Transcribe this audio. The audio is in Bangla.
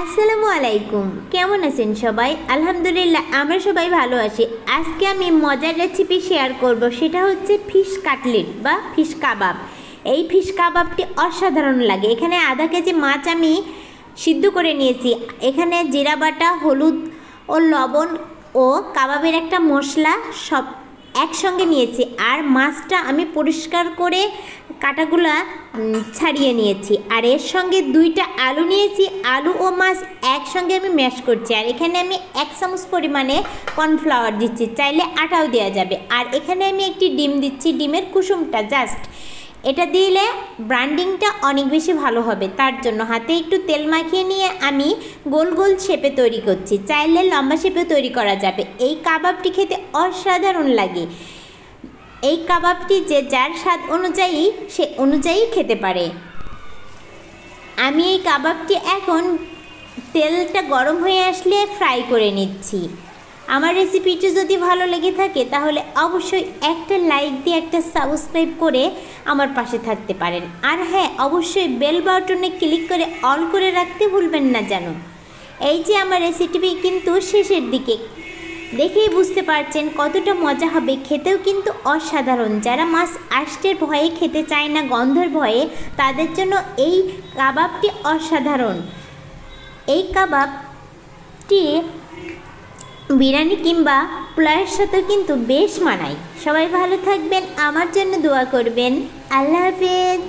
আসসালামু আলাইকুম, কেমন আছেন সবাই? আলহামদুলিল্লাহ আমরা সবাই ভালো আছি। আজকে আমি মজার রেসিপি শেয়ার করব, সেটা হচ্ছে ফিশ কাটলেট বা ফিশ কাবাব। এই ফিশ কাবাবটি অসাধারণ লাগে। এখানে আধা কেজি মাছ আমি সিদ্ধ করে নিয়েছি। এখানে জিরা বাটা, হলুদ ও লবণ ও কাবাবের একটা মশলা সব একসঙ্গে নিয়েছি। আর মাছটা আমি পরিষ্কার করে কাটাগুলা ছাড়িয়ে নিয়েছি। আর এর সঙ্গে 2টা আলু নিয়েছি। আলু ও মাছ একসঙ্গে আমি ম্যাশ করছি। আর এখানে আমি 1 চামচ পরিমাণে কর্নফ্লাওয়ার দিচ্ছি, চাইলে আটাও দেওয়া যাবে। আর এখানে আমি একটি ডিম দিচ্ছি, ডিমের কুসুমটা জাস্ট। এটা দিলে ব্র্যান্ডিংটা অনেক বেশি ভালো হবে, তার জন্য হাতে একটু তেল মাখিয়ে নিয়ে আমি গোল গোল শেপে তৈরি করছি। চাইলে লম্বা শেপে তৈরি করা যাবে। এই কাবাবটি খেতে অসাধারণ লাগে। এই কাবাবটি যে যার স্বাদ অনুযায়ী সে অনুযায়ী খেতে পারে। আমি এই কাবাবটি এখন তেলটা গরম হয়ে আসলে ফ্রাই করে নিচ্ছি। আমার রেসিপিটি যদি ভালো লেগে থাকে তাহলে অবশ্যই একটা লাইক দিয়ে একটা সাবস্ক্রাইব করে আমার পাশে থাকতে পারেন। আর হ্যাঁ, অবশ্যই বেল বাটনে ক্লিক করে অল করে রাখতে ভুলবেন না যেন। এই যে আমার রেসিপি কিন্তু শেষের দিকে, দেখেই বুঝতে পারছেন কতটা মজা হবে। খেতেও কিন্তু অসাধারণ। যারা মাছ আঁশের ভয়ে খেতে চায় না, গন্ধের ভয়ে, তাদের জন্য এই কাবাবটি অসাধারণ। এই কাবাবটি বিরিয়ানি কিংবা পোলাওয়ের সাথেও কিন্তু বেশ মানায়। সবাই ভালো থাকবেন, আমার জন্য দোয়া করবেন। আল্লাহ হাফেজ।